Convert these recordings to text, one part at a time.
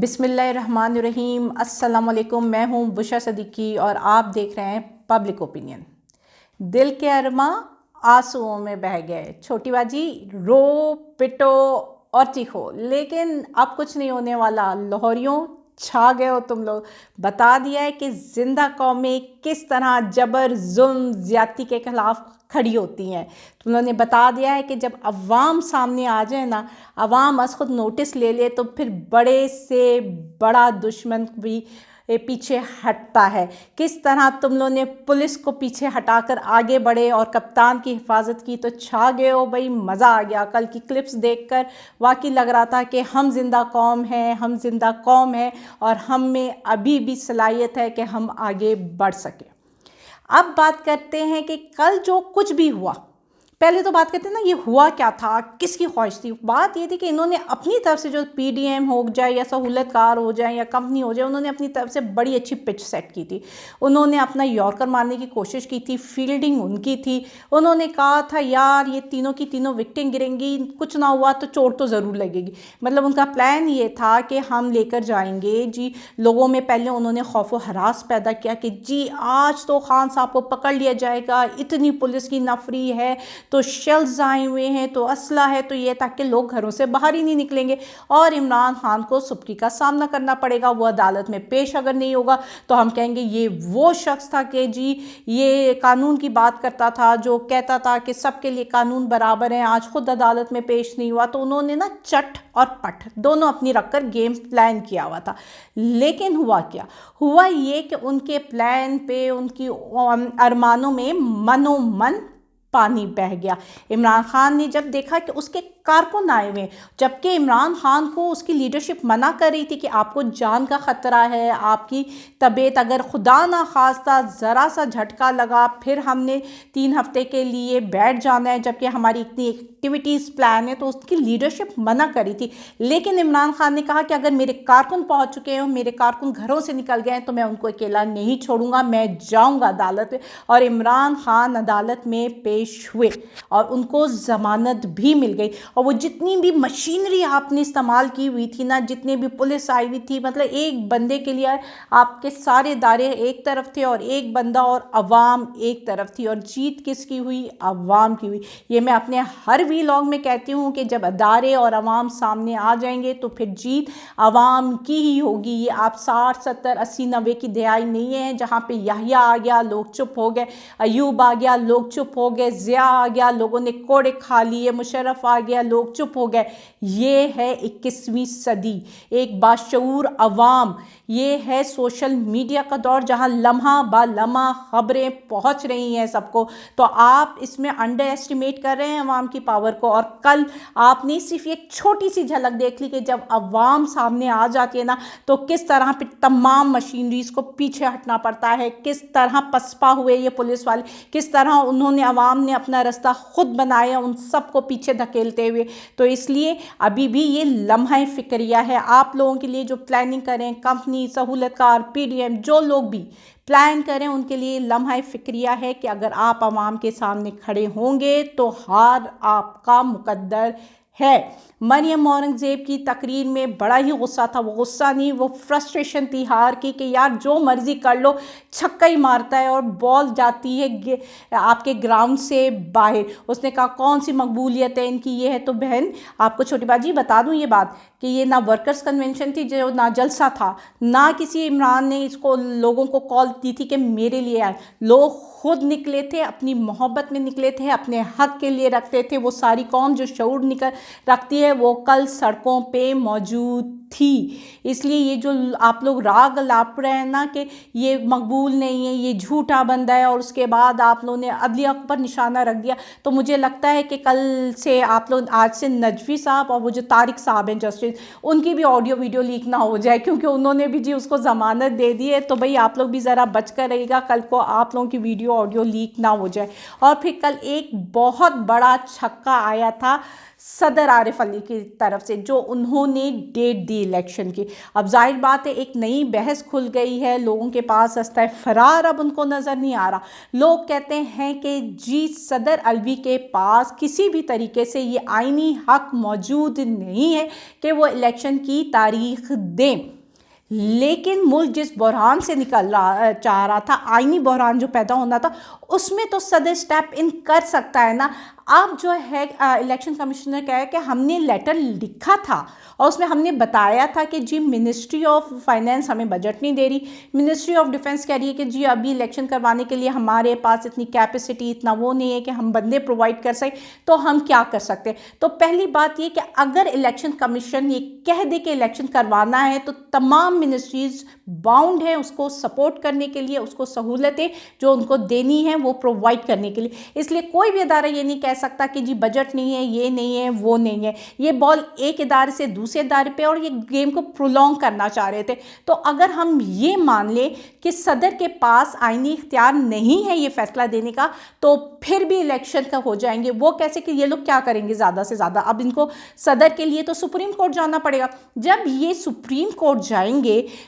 बिस्मिल्लाहिर्रहमानिर्रहीम। अस्सलाम वालेकुम। मैं हूँ बुशा सदीकी और आप देख रहे हैं पब्लिक ओपिनियन। दिल के अरमा आंसुओं में बह गए, छोटी बाजी रो पिटो और चीखो, लेकिन अब कुछ नहीं होने वाला। लाहौरियों छा गए हो तुम लोग। बता दिया है कि जिंदा कौमें किस तरह जबर जुल्म ज्यादती के खिलाफ खड़ी होती हैं। तुम लोगों ने बता दिया है कि जब अवाम सामने आ जाए ना, अवाम बस खुद नोटिस ले ले, तो फिर बड़े से बड़ा दुश्मन भी पीछे हटता है। किस तरह तुम लोगों ने पुलिस को पीछे हटाकर आगे बढ़े और कप्तान की हिफाजत की, तो छा गए हो भाई। मज़ा आ गया। कल की क्लिप्स देखकर वाकई लग रहा था कि हम जिंदा कौम हैं, हम जिंदा कौम हैं और हम में अभी भी सलाहियत है कि हम आगे बढ़ सकें। अब बात करते हैं कि कल जो कुछ भी हुआ, पहले तो बात करते हैं ना, ये हुआ क्या था, किसकी ख्वाहिश थी। बात ये थी कि इन्होंने अपनी तरफ से जो पीडीएम हो जाए या सहूलतकार हो जाए या कंपनी हो जाए, उन्होंने अपनी तरफ से बड़ी अच्छी पिच सेट की थी। उन्होंने अपना यॉर्कर मारने की कोशिश की थी, फील्डिंग उनकी थी। उन्होंने कहा था यार ये तीनों की तीनों विकेटें गिरेंगी, कुछ ना हुआ तो चोट तो ज़रूर लगेगी। मतलब उनका प्लान ये था कि हम लेकर जाएंगे जी। लोगों में पहले उन्होंने खौफ व हरास पैदा किया कि जी आज तो खान साहब को पकड़ लिया जाएगा, इतनी पुलिस की नफरी है, तो शेल्स आए हुए हैं, तो असला है, तो ये, ताकि लोग घरों से बाहर ही नहीं निकलेंगे और इमरान खान को सुबकी का सामना करना पड़ेगा। वो अदालत में पेश अगर नहीं होगा तो हम कहेंगे ये वो शख्स था कि जी ये कानून की बात करता था, जो कहता था कि सबके लिए कानून बराबर हैं, आज खुद अदालत में पेश नहीं हुआ। तो उन्होंने ना चट और पट दोनों अपनी रखकर गेम प्लान किया हुआ था। लेकिन हुआ क्या? हुआ ये कि उनके प्लान पे, उनकी अरमानों में मनोमन पानी बह गया। इमरान खान ने जब देखा कि उसके कारकुन आए हुए, जबकि इमरान खान को उसकी लीडरशिप मना कर रही थी कि आपको जान का ख़तरा है, आपकी तबीयत अगर खुदा ना खास्ता ज़रा सा झटका लगा फिर हमने 3 हफ्ते के लिए बैठ जाना है, जबकि हमारी इतनी एक्टिविटीज़ प्लान है, तो उसकी लीडरशिप मना करी थी। लेकिन इमरान खान ने कहा कि अगर मेरे कारकुन पहुँच चुके हैं, मेरे कारकुन घरों से निकल गए हैं, तो मैं उनको अकेला नहीं छोड़ूंगा, मैं जाऊँगा अदालत में। और इमरान खान अदालत में पेश हुए और उनको ज़मानत भी मिल गई। और वो जितनी भी मशीनरी आपने इस्तेमाल की हुई थी ना, जितने भी पुलिस आई हुई थी, मतलब एक बंदे के लिए आपके सारे दायरे एक तरफ थे और एक बंदा और अवाम एक तरफ थी। और जीत किसकी हुई? अवाम की हुई। ये मैं अपने हर वीलॉग में कहती हूँ कि जब अदारे और अवाम सामने आ जाएंगे तो फिर जीत अवाम की ही होगी। ये आप 60, 70, 80, 90 की दहाई नहीं है जहाँ पे याहिया आ गया लोग चुप हो गए, अयूब आ गया लोग चुप हो गए, ज़िया आ गया लोगों ने कोड़े खा लिए, मुशर्रफ आ गया लोग चुप हो गए। ये है 21वीं सदी, एक बाशऊर अवाम। ये है सोशल मीडिया का दौर जहां लम्हा बा लम्हा खबरें पहुंच रही हैं सबको। तो आप इसमें अंडर एस्टिमेट कर रहे हैं अवाम की पावर को। और कल आपने सिर्फ एक छोटी सी झलक देख ली कि जब अवाम सामने आ जाती है ना, तो किस तरह पे तमाम मशीनरीज को पीछे हटना पड़ता है, किस तरह पसपा हुए ये पुलिस वाले, किस तरह उन्होंने अवाम ने अपना रास्ता खुद बनाया उन सबको पीछे धकेलते हुए। तो इसलिए अभी भी ये लम्हा फिक्रिया है आप लोगों के लिए जो प्लानिंग करें, कंपनी, सहूलतकार, पीडीएम, जो लोग भी प्लान करें उनके लिए लम्हा फिक्रिया है कि अगर आप अवाम के सामने खड़े होंगे तो हार आपका मुकद्दर है। मरियम औरंगज़ेब की तकरीर में बड़ा ही गुस्सा था। वो गुस्सा नहीं, वो फ्रस्ट्रेशन थी हार की कि यार जो मर्जी कर लो, छक्का ही मारता है और बॉल जाती है आपके ग्राउंड से बाहर। उसने कहा कौन सी मकबूलियत है इनकी। ये है तो बहन आपको छोटी बाजी बता दूं ये बात कि ये ना वर्कर्स कन्वेंशन थी, जो ना जलसा था, ना किसी इमरान ने इसको लोगों को कॉल दी थी कि मेरे लिए आए। लोग खुद निकले थे, अपनी मोहब्बत में निकले थे, अपने हक के लिए रखते थे। वो सारी कौम जो शऊर निकल रखती है वो कल सड़कों पे मौजूद थी। इसलिए ये जो आप लोग राग लाप रहे हैं ना कि ये मकबूल नहीं है, ये झूठा बंदा है, और उसके बाद आप लोगों ने अदलिया पर निशाना रख दिया, तो मुझे लगता है कि कल से आप लोग, आज से नजवी साहब और वो जो तारिक साहब हैं जस्टिस, उनकी भी ऑडियो वीडियो लीक ना हो जाए, क्योंकि उन्होंने भी जी उसको ज़मानत दे दी है। तो भाई आप लोग भी ज़रा बच कर रहिएगा, कल को आप लोगों की वीडियो ऑडियो लीक ना हो जाए। और फिर कल एक बहुत बड़ा छक्का आया था सदर आरिफ अली की तरफ से, जो उन्होंने डेट दी इलेक्शन की। अब जाहिर बात है एक नई बहस खुल गई है, लोगों के पास रास्ता फरार अब उनको नज़र नहीं आ रहा। लोग कहते हैं कि जी सदर अलवी के पास किसी भी तरीके से ये आईनी हक मौजूद नहीं है कि वो इलेक्शन की तारीख दें, लेकिन मुल्क जिस बहरान से निकल रहा चाह रहा था, आईनी बहरान जो पैदा होना था, उसमें तो सदर स्टेप इन कर सकता है ना। अब जो है इलेक्शन कमिश्नर कह है कि हमने लेटर लिखा था और उसमें हमने बताया था कि जी मिनिस्ट्री ऑफ फाइनेंस हमें बजट नहीं दे रही, मिनिस्ट्री ऑफ डिफेंस कह रही है कि जी अभी इलेक्शन करवाने के लिए हमारे पास इतनी कैपेसिटी, इतना वो नहीं है कि हम बंदे प्रोवाइड कर सकें, तो हम क्या कर सकते हैं। तो पहली बात ये कि अगर इलेक्शन कमीशन ये कह दे कि इलेक्शन करवाना है तो तमाम मिनिस्ट्रीज बाउंड हैं उसको सपोर्ट करने के लिए, उसको सहूलतें जो उनको देनी है वो प्रोवाइड करने के लिए। इसलिए कोई भी इदारा ये नहीं कह सकता कि जी बजट नहीं है, ये नहीं है, वो नहीं है। ये बॉल एक इदारे से दूसरे इदारे पे, और ये गेम को प्रोलॉन्ग करना चाह रहे थे। तो अगर हम ये मान लें कि सदर के पास आईनी इख्तियार नहीं है ये फैसला देने का, तो फिर भी इलेक्शन का हो जाएंगे। वो कैसे कि ये लोग क्या करेंगे ज़्यादा से ज़्यादा, अब इनको सदर के लिए तो सुप्रीम कोर्ट जाना पड़ेगा। जब ये सुप्रीम कोर्ट जाएंगे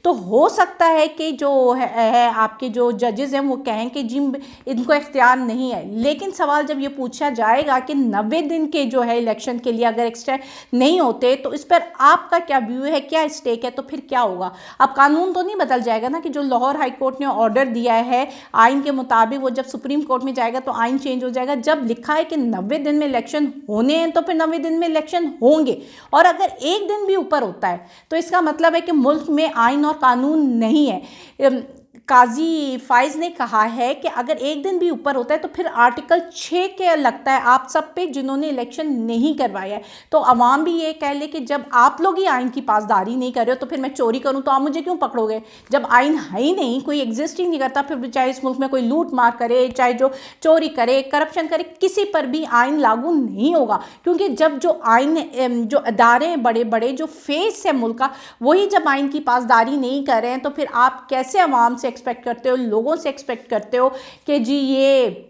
तो हो सकता है कि जो है आपके जो जजेस हैं वो कहें कि जी इनको इख्तियार नहीं है। लेकिन सवाल जब ये पूछा जाएगा कि 90 दिन के जो है इलेक्शन के लिए अगर एक्स्ट्रा नहीं होते तो इस पर आपका क्या व्यू है, क्या स्टेक है, तो फिर क्या होगा। अब कानून तो नहीं बदल जाएगा ना कि जो लाहौर हाई कोर्ट ने ऑर्डर दिया है आइन के मुताबिक, वो जब सुप्रीम कोर्ट में जाएगा तो आइन चेंज हो जाएगा। जब लिखा है कि 90 दिन में इलेक्शन होने हैं तो फिर 90 दिन में इलेक्शन होंगे। और अगर एक दिन भी ऊपर होता है तो इसका मतलब है कि मुल्क में आइन और कानून नहीं है। काजी फाइज ने कहा है कि अगर एक दिन भी ऊपर होता है तो फिर आर्टिकल 6 के लगता है आप सब पे जिन्होंने इलेक्शन नहीं करवाया है। तो अवाम भी ये कह ले कि जब आप लोग ही आइन की पासदारी नहीं कर रहे हो तो फिर मैं चोरी करूं तो आप मुझे क्यों पकड़ोगे। जब आइन है ही नहीं, कोई एग्जिस्ट ही नहीं करता, फिर चाहे इस मुल्क में कोई लूट मार करे, चाहे जो चोरी करे, करप्शन करे, किसी पर भी आइन लागू नहीं होगा। क्योंकि जब जो आइन जो अदारे हैं बड़े बड़े जो फेस है मुल्क का, वही जब आइन की पासदारी नहीं कर रहे हैं तो फिर आप कैसे अवाम से एक्सपेक्ट करते हो, लोगों से एक्सपेक्ट करते हो कि जी ये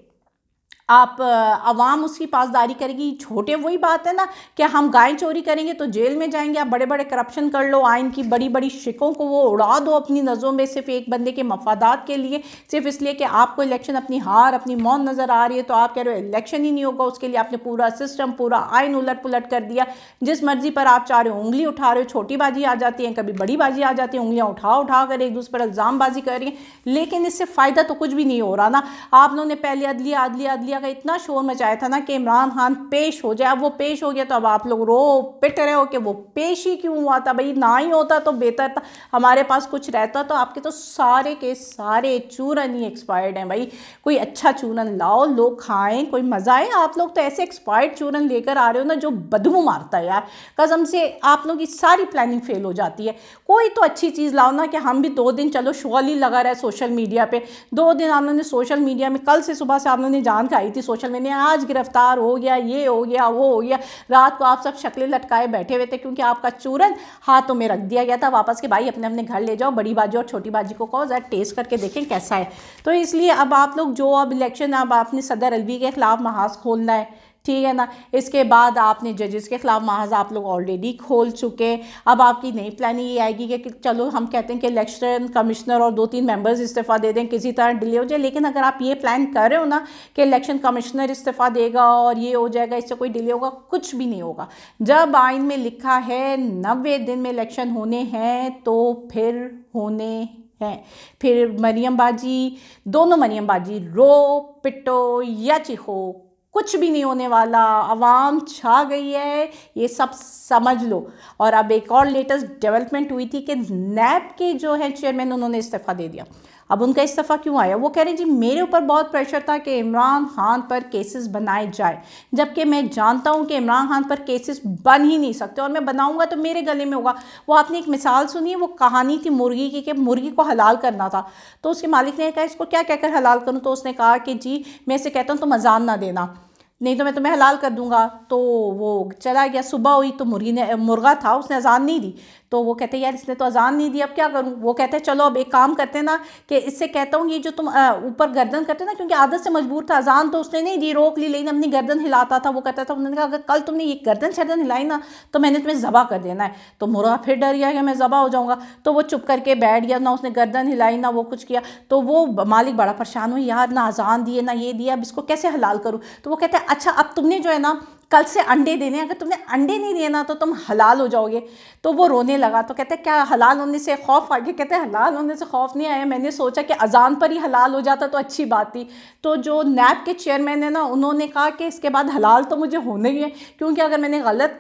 आप अवाम उसकी पासदारी करेगी। छोटे वही बात है ना कि हम गाय चोरी करेंगे तो जेल में जाएंगे। आप बड़े बड़े करप्शन कर लो, आइन की बड़ी बड़ी शिकों को वो उड़ा दो अपनी नज़रों में सिर्फ एक बंदे के मफादात के लिए, सिर्फ इसलिए कि आपको इलेक्शन अपनी हार अपनी मौत नज़र आ रही है तो आप कह रहे हो इलेक्शन ही नहीं होगा। उसके लिए आपने पूरा सिस्टम पूरा आइन उलट पुलट कर दिया। जिस मर्जी पर आप चाह रहे हो उंगली उठा रहे हो, छोटी बाजी आ जाती है, कभी बड़ी बाजी आ जाती है, उंगलियां उठा उठा कर एक दूसरे पर इल्ज़ामबाजी कर रही है। लेकिन इससे फ़ायदा तो कुछ भी नहीं हो रहा ना। आप लोगों ने पहले अदलिया का इतना शोर मचाया था ना कि इमरान खान पेश हो जाए। अब वो पेश हो गया तो अब आप लोग रो पिट रहे हो कि वो पेश ही क्यों हुआ था। भाई ना ही होता तो बेहतर था, हमारे पास कुछ रहता। तो आपके तो सारे के सारे चूरन ही एक्सपायर्ड हैं। भाई कोई अच्छा चूरन लाओ, लोग खाएं, कोई मज़ा आए। आप लोग तो ऐसे एक्सपायर्ड चूरन लेकर आ रहे हो ना जो बदबू मारता है यार, कसम से आप लोग की सारी प्लानिंग फेल हो जाती है। कोई तो अच्छी चीज़ लाओ ना कि हम भी 2 दिन चलो शुगल ही लगा रहा है सोशल मीडिया पे। 2 दिन आप लोगों ने सोशल मीडिया में, कल से सुबह से आप लोगों ने जान खाई थी सोशल मीडिया, आज गिरफ्तार हो गया, ये हो गया, वो हो गया। रात को आप सब शक्लें लटकाए बैठे हुए थे क्योंकि आपका चूरन हाथों में रख दिया गया था वापस के भाई अपने अपने घर ले जाओ। बड़ी बाजी और छोटी बाजी को कहो ज़रा टेस्ट करके देखें कैसा है। तो इसलिए अब आप लोग जो अब इलेक्शन, अब आपने सदर अलवी के खिलाफ महाज खोलना है, ठीक है ना। इसके बाद आपने जजेस के खिलाफ महाज आप लोग ऑलरेडी खोल चुके। अब आपकी नई प्लानिंग ये आएगी कि चलो हम कहते हैं कि इलेक्शन कमिश्नर और 2-3 मेंबर्स इस्तीफ़ा दे दें, किसी तरह डिले हो जाए। लेकिन अगर आप ये प्लान कर रहे हो ना कि इलेक्शन कमिश्नर इस्तीफ़ा देगा और ये हो जाएगा, इससे कोई डिले होगा, कुछ भी नहीं होगा। जब आइन में लिखा है 90 दिन में इलेक्शन होने हैं तो फिर होने हैं। फिर मरियम बाजी, दोनों मरियम बाजी, रो पिटो या चिखो, कुछ भी नहीं होने वाला। अवाम छा गई है, ये सब समझ लो। और अब एक और लेटेस्ट डेवलपमेंट हुई थी कि नैब के जो है चेयरमैन, उन्होंने इस्तीफ़ा दे दिया। अब उनका इस्तीफ़ा क्यों आया? वो कह रहे जी मेरे ऊपर बहुत प्रेशर था कि इमरान खान पर केसेस बनाए जाए, जबकि मैं जानता हूं कि इमरान खान पर केसेस बन ही नहीं सकते और मैं बनाऊंगा तो मेरे गले में होगा। वो आपने एक मिसाल सुनी है, वो कहानी थी मुर्गी की कि मुर्गी को हलाल करना था तो उसके मालिक ने कहा इसको क्या कहकर हलाल करूँ, तो उसने कहा कि जी मैं इसे कहता हूँ तुम अजान ना देना, नहीं तो मैं तुम्हें हलाल कर दूंगा। तो वो चला गया, सुबह हुई तो मुर्गा था, उसने अजान नहीं दी। तो वो कहते हैं यार इसने तो अजान नहीं दी, अब क्या करूँ। वो कहते हैं चलो अब एक काम करते हैं ना कि इससे कहता हूँ ये जो तुम ऊपर गर्दन करते ना, क्योंकि आदत से मजबूर था, अजान तो उसने नहीं दी, रोक ली, लेकिन अपनी गर्दन हिलाता था। वो कहता था, उन्होंने कहा अगर कल तुमने ये गर्दन शर्दन हिलाई ना तो मैंने तुम्हें ज़बा कर देना है। तो मुर्गा फिर डर गया कि मैं ज़बा हो जाऊँगा। तो वो चुप करके बैठ गया, ना उसने गर्दन हिलाई ना वो कुछ किया। तो वो मालिक बड़ा परेशान हुआ, यार ना अजान दिए ना ये दिया, अब इसको कैसे हलाल करूँ। तो वो कहते हैं अच्छा अब तुमने जो है ना कल से अंडे देने, अगर तुमने अंडे नहीं दिए ना तो तुम हलाल हो जाओगे। तो वो रोने लगा। तो कहते हैं क्या हलाल होने से खौफ आ गया। कहते हैं हलाल होने से खौफ नहीं आया, मैंने सोचा कि अजान पर ही हलाल हो जाता तो अच्छी बात थी। तो जो नैब के चेयरमैन है ना, उन्होंने कहा कि इसके बाद हलाल तो मुझे होना ही है, क्योंकि अगर मैंने गलत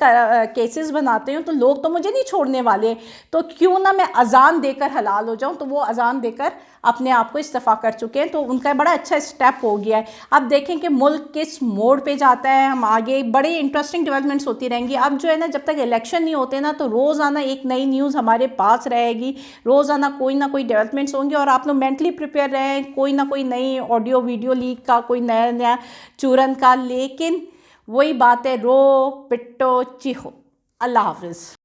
केसेस बनाते हूँ तो लोग तो मुझे नहीं छोड़ने वाले, तो क्यों ना मैं अजान देकर हलाल हो जाऊँ। तो वो अजान देकर अपने आप को इस्तीफ़ा कर चुके हैं। तो उनका बड़ा अच्छा स्टेप हो गया है। अब देखें कि मुल्क किस मोड़ पे जाता है। हम आगे बड़े इंटरेस्टिंग डेवलपमेंट्स होती रहेंगी। अब जो है ना जब तक इलेक्शन नहीं होते ना तो रोज़ाना एक नई न्यूज़ हमारे पास रहेगी, रोज़ाना कोई ना कोई डेवलपमेंट्स होंगे और आप लोग मेंटली प्रिपेयर रहें, कोई ना कोई नई ऑडियो वीडियो लीक का, कोई नया नया चूरन का। लेकिन वही बात है, रो पिटो चिहो। अल्लाह हाफिज़।